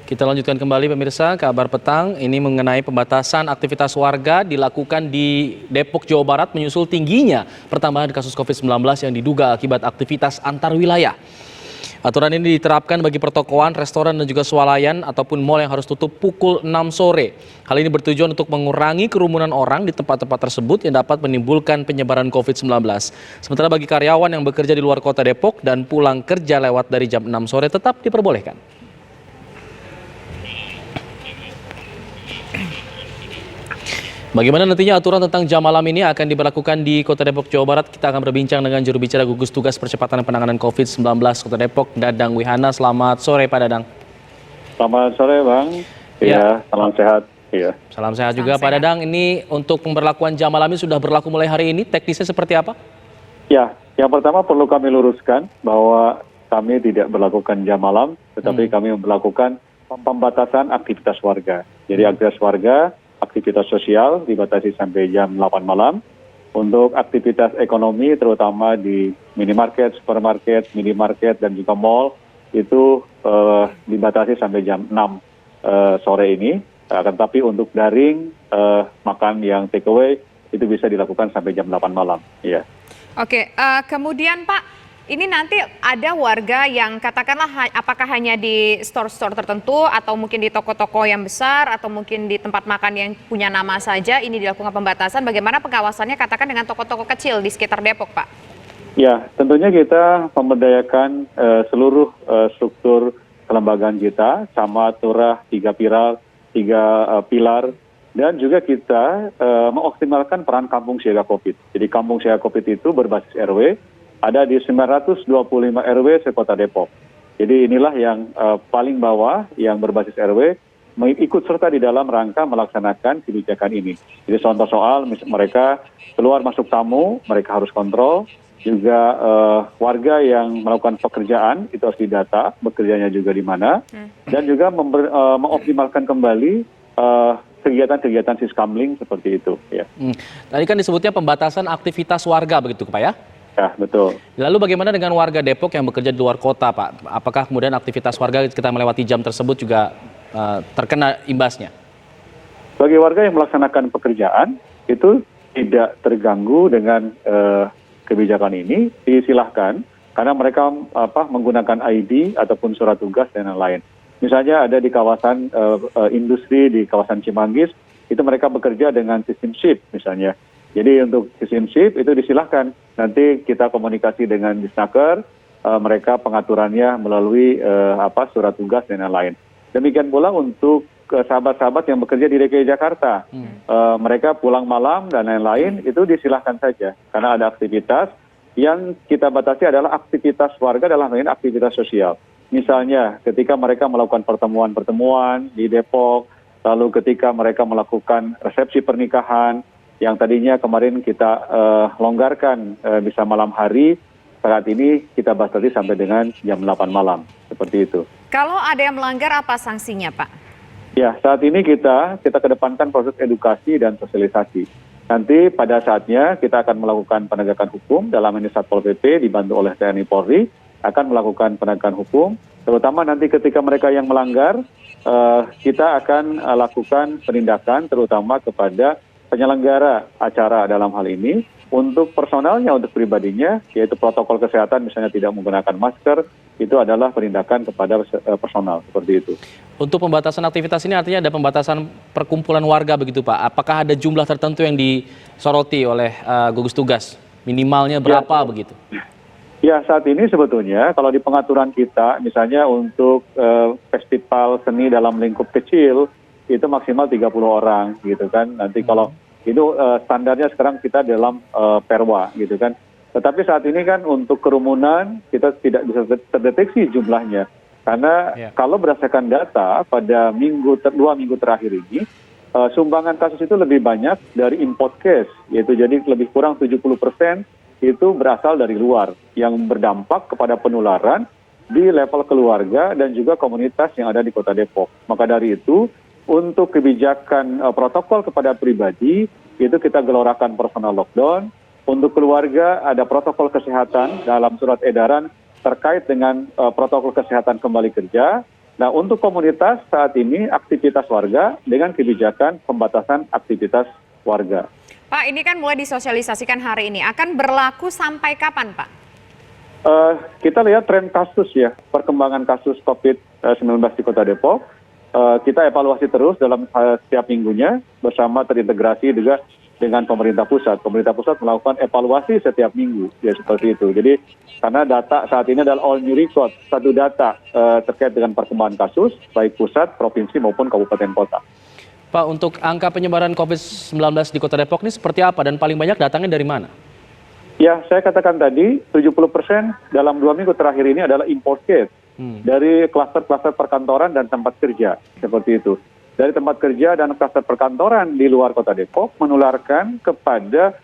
Kita lanjutkan kembali pemirsa, kabar petang ini mengenai pembatasan aktivitas warga dilakukan di Depok, Jawa Barat menyusul tingginya pertambahan kasus COVID-19 yang diduga akibat aktivitas antar wilayah. Aturan ini diterapkan bagi pertokoan, restoran dan juga swalayan ataupun mal yang harus tutup pukul 6 sore. Hal ini bertujuan untuk mengurangi kerumunan orang di tempat-tempat tersebut yang dapat menimbulkan penyebaran COVID-19. Sementara bagi karyawan yang bekerja di luar kota Depok dan pulang kerja lewat dari jam 6 sore tetap diperbolehkan. Bagaimana nantinya aturan tentang jam malam ini akan diberlakukan di Kota Depok, Jawa Barat? Kita akan berbincang dengan juru bicara gugus tugas percepatan penanganan COVID-19 Kota Depok, Dadang Wihana. Selamat sore, Pak Dadang. Selamat sore, Bang. Iya, salam sehat. Iya. Salam sehat juga, Pak Dadang. Ini untuk pemberlakuan jam malam ini sudah berlaku mulai hari ini. Teknisnya seperti apa? Ya, yang pertama perlu kami luruskan bahwa kami tidak berlakukan jam malam, tetapi kami melakukan pembatasan aktivitas warga. Jadi aktivitas warga, aktivitas sosial dibatasi sampai jam 8 malam. Untuk aktivitas ekonomi terutama di minimarket, supermarket, minimarket dan juga mall itu dibatasi sampai jam 6 sore ini. Tetapi untuk daring, makan yang take away itu bisa dilakukan sampai jam 8 malam. Iya. Oke, kemudian Pak, ini nanti ada warga yang katakanlah apakah hanya di store-store tertentu atau mungkin di toko-toko yang besar atau mungkin di tempat makan yang punya nama saja ini dilakukan pembatasan. Bagaimana pengawasannya katakan dengan toko-toko kecil di sekitar Depok, Pak? Ya, tentunya kita memberdayakan seluruh struktur kelembagaan kita, camat, lurah, 3 pilar, dan juga kita mengoptimalkan peran kampung siaga COVID. Jadi kampung siaga COVID itu berbasis RW, ada di 925 RW sekota Depok. Jadi inilah yang paling bawah yang berbasis RW ikut serta di dalam rangka melaksanakan kebijakan ini. Jadi contoh soal mereka keluar masuk tamu, mereka harus kontrol. Juga warga yang melakukan pekerjaan itu harus didata, bekerjanya juga di mana. Dan juga mengoptimalkan kembali kegiatan-kegiatan siskamling seperti itu. Ya. Tadi kan disebutnya pembatasan aktivitas warga begitu, Pak ya? Ya, betul. Lalu bagaimana dengan warga Depok yang bekerja di luar kota, Pak? Apakah kemudian aktivitas warga kita melewati jam tersebut juga terkena imbasnya? Bagi warga yang melaksanakan pekerjaan, itu tidak terganggu dengan kebijakan ini, disilahkan, karena mereka menggunakan ID ataupun surat tugas dan lain-lain. Misalnya ada di kawasan industri, di kawasan Cimanggis, itu mereka bekerja dengan sistem shift misalnya. Jadi untuk sistem shift itu disilahkan. Nanti kita komunikasi dengan Disnaker, mereka pengaturannya melalui surat tugas dan lain-lain. Demikian pula untuk sahabat-sahabat yang bekerja di DKI Jakarta, mereka pulang malam dan lain-lain itu disilahkan saja. Karena ada aktivitas yang kita batasi adalah aktivitas warga dalam hal ini aktivitas sosial. Misalnya ketika mereka melakukan pertemuan-pertemuan di Depok, lalu ketika mereka melakukan resepsi pernikahan, yang tadinya kemarin kita longgarkan bisa malam hari, saat ini kita batasi sampai dengan jam 8 malam, seperti itu. Kalau ada yang melanggar apa sanksinya, Pak? Ya, saat ini kita kedepankan proses edukasi dan sosialisasi. Nanti pada saatnya kita akan melakukan penegakan hukum, dalam ini Satpol PP dibantu oleh TNI Polri, akan melakukan penegakan hukum, terutama nanti ketika mereka yang melanggar, kita akan lakukan penindakan terutama kepada penyelenggara acara dalam hal ini. Untuk personalnya, untuk pribadinya, yaitu protokol kesehatan misalnya tidak menggunakan masker, itu adalah penindakan kepada personal, seperti itu. Untuk pembatasan aktivitas ini artinya ada pembatasan perkumpulan warga begitu, Pak? Apakah ada jumlah tertentu yang disoroti oleh gugus tugas? Minimalnya berapa begitu? Ya, saat ini sebetulnya kalau di pengaturan kita, misalnya untuk festival seni dalam lingkup kecil, itu maksimal 30 orang gitu kan. Nanti kalau itu standarnya sekarang kita dalam perwa gitu kan. Tetapi saat ini kan untuk kerumunan kita tidak bisa terdeteksi jumlahnya. Karena kalau berdasarkan data pada 2 minggu terakhir ini, sumbangan kasus itu lebih banyak dari import case, yaitu jadi lebih kurang 70% itu berasal dari luar yang berdampak kepada penularan di level keluarga dan juga komunitas yang ada di Kota Depok. Maka dari itu, untuk kebijakan protokol kepada pribadi, itu kita gelorakan personal lockdown. Untuk keluarga ada protokol kesehatan dalam surat edaran terkait dengan protokol kesehatan kembali kerja. Nah, untuk komunitas saat ini aktivitas warga dengan kebijakan pembatasan aktivitas warga. Pak, ini kan mulai disosialisasikan hari ini. Akan berlaku sampai kapan, Pak? Kita lihat tren kasus ya, perkembangan kasus COVID-19 di Kota Depok. Kita evaluasi terus dalam setiap minggunya bersama terintegrasi juga dengan pemerintah pusat. Pemerintah pusat melakukan evaluasi setiap minggu, ya seperti itu. Jadi karena data saat ini adalah all new record, satu data terkait dengan perkembangan kasus, baik pusat, provinsi maupun kabupaten kota. Pak, untuk angka penyebaran COVID-19 di Kota Depok ini seperti apa dan paling banyak datangnya dari mana? Ya, saya katakan tadi 70% dalam 2 minggu terakhir ini adalah import case. Dari klaster-klaster perkantoran dan tempat kerja, seperti itu. Dari tempat kerja dan klaster perkantoran di luar Kota Depok menularkan kepada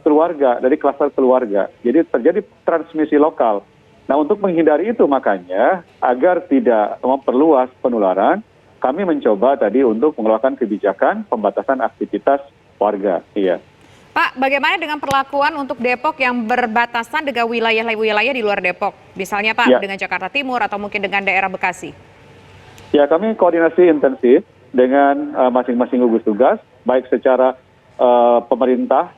keluarga, dari klaster keluarga. Jadi terjadi transmisi lokal. Nah, untuk menghindari itu makanya agar tidak memperluas penularan, kami mencoba tadi untuk mengeluarkan kebijakan pembatasan aktivitas warga. Iya. Pak, bagaimana dengan perlakuan untuk Depok yang berbatasan dengan wilayah-wilayah di luar Depok? Misalnya Pak, Ya. dengan Jakarta Timur atau mungkin dengan daerah Bekasi? Ya, kami koordinasi intensif dengan masing-masing gugus tugas, baik secara pemerintah,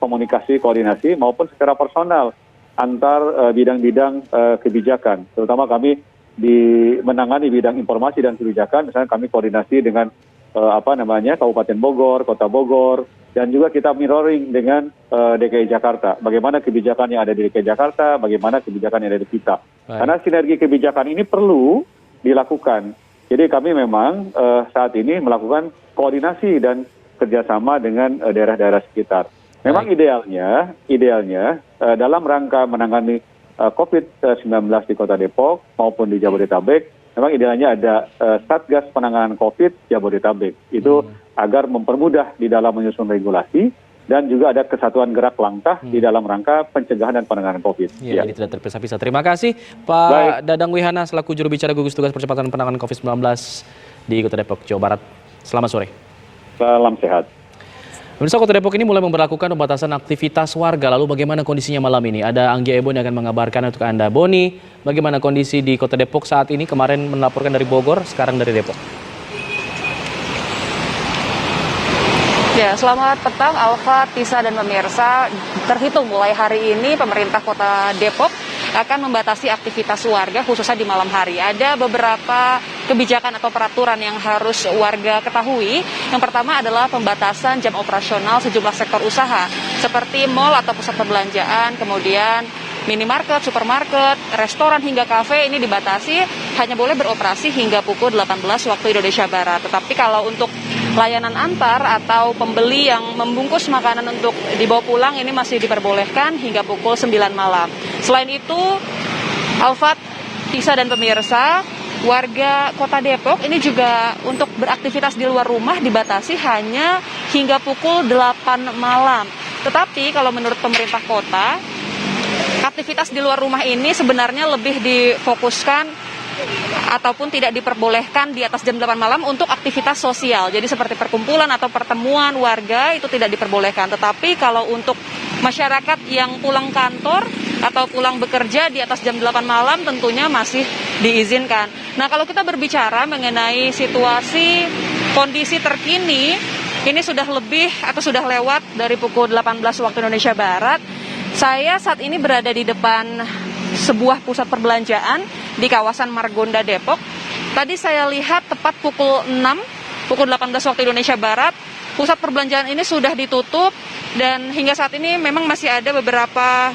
komunikasi, koordinasi, maupun secara personal antar bidang-bidang kebijakan. Terutama kami menangani bidang informasi dan kebijakan, misalnya kami koordinasi dengan Kabupaten Bogor, Kota Bogor, dan juga kita mirroring dengan DKI Jakarta. Bagaimana kebijakan yang ada di DKI Jakarta, bagaimana kebijakan yang ada di kita. Karena sinergi kebijakan ini perlu dilakukan. Jadi kami memang saat ini melakukan koordinasi dan kerjasama dengan daerah-daerah sekitar. Memang idealnya dalam rangka menangani COVID-19 di Kota Depok maupun di Jabodetabek, memang idealnya ada Satgas Penanganan COVID Jabodetabek. Itu agar mempermudah di dalam menyusun regulasi dan juga ada kesatuan gerak langkah di dalam rangka pencegahan dan penanganan COVID. Ya, ini tidak terpisah-pisah. Terima kasih Pak Baik. Dadang Wihana selaku juru bicara gugus tugas percepatan penanganan COVID-19 di Kota Depok, Jawa Barat. Selamat sore. Salam sehat. Pemirsa, Kota Depok ini mulai memberlakukan pembatasan aktivitas warga. Lalu bagaimana kondisinya malam ini? Ada Anggia Ebon yang akan mengabarkan untuk Anda. Boni, bagaimana kondisi di Kota Depok saat ini? Kemarin melaporkan dari Bogor, sekarang dari Depok. Ya, selamat petang Alfa, Tisa, dan pemirsa. Terhitung mulai hari ini pemerintah Kota Depok akan membatasi aktivitas warga khususnya di malam hari. Ada beberapa kebijakan atau peraturan yang harus warga ketahui. Yang pertama adalah pembatasan jam operasional sejumlah sektor usaha seperti mal atau pusat perbelanjaan, kemudian minimarket, supermarket, restoran hingga kafe ini dibatasi hanya boleh beroperasi hingga pukul 18 waktu Indonesia Barat. Tetapi kalau untuk layanan antar atau pembeli yang membungkus makanan untuk dibawa pulang ini masih diperbolehkan hingga pukul 9 malam. Selain itu, Alfat, Tisa, dan pemirsa, warga Kota Depok ini juga untuk beraktivitas di luar rumah dibatasi hanya hingga pukul 8 malam. Tetapi kalau menurut pemerintah kota, aktivitas di luar rumah ini sebenarnya lebih difokuskan ataupun tidak diperbolehkan di atas jam 8 malam untuk aktivitas sosial. Jadi seperti perkumpulan atau pertemuan warga itu tidak diperbolehkan. Tetapi kalau untuk masyarakat yang pulang kantor atau pulang bekerja di atas jam 8 malam tentunya masih diizinkan. Nah, kalau kita berbicara mengenai situasi kondisi terkini, ini sudah lebih atau sudah lewat dari pukul 18 waktu Indonesia Barat. Saya saat ini berada di depan sebuah pusat perbelanjaan di kawasan Margonda, Depok. Tadi saya lihat tepat pukul 6, pukul 18 waktu Indonesia Barat, pusat perbelanjaan ini sudah ditutup dan hingga saat ini memang masih ada beberapa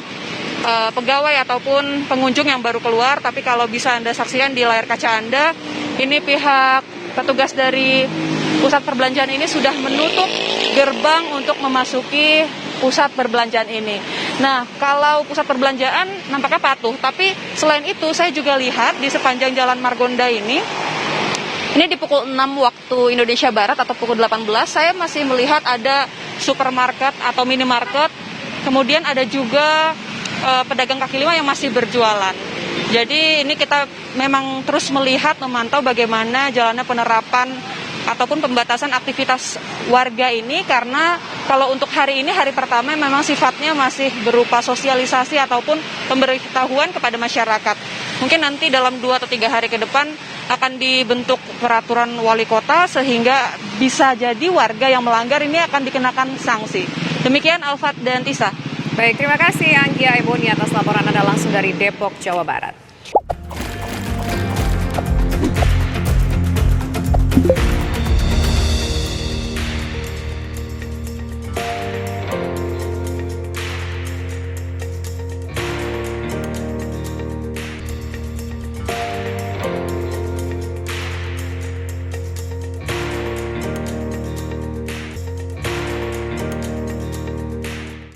pegawai ataupun pengunjung yang baru keluar. Tapi kalau bisa Anda saksikan di layar kaca Anda, ini pihak petugas dari pusat perbelanjaan ini sudah menutup gerbang untuk memasuki pusat perbelanjaan ini. Nah, kalau pusat perbelanjaan nampaknya patuh, tapi selain itu saya juga lihat di sepanjang jalan Margonda ini di pukul 6 waktu Indonesia Barat atau pukul 18, saya masih melihat ada supermarket atau minimarket, kemudian ada juga pedagang kaki lima yang masih berjualan. Jadi ini kita memang terus melihat, memantau bagaimana jalannya penerapan ataupun pembatasan aktivitas warga ini, karena kalau untuk hari ini, hari pertama memang sifatnya masih berupa sosialisasi ataupun pemberitahuan kepada masyarakat. Mungkin nanti dalam 2 atau 3 hari ke depan akan dibentuk peraturan wali kota sehingga bisa jadi warga yang melanggar ini akan dikenakan sanksi. Demikian Alfat dan Tisa. Baik, terima kasih Anggia Eboni atas laporan Anda langsung dari Depok, Jawa Barat.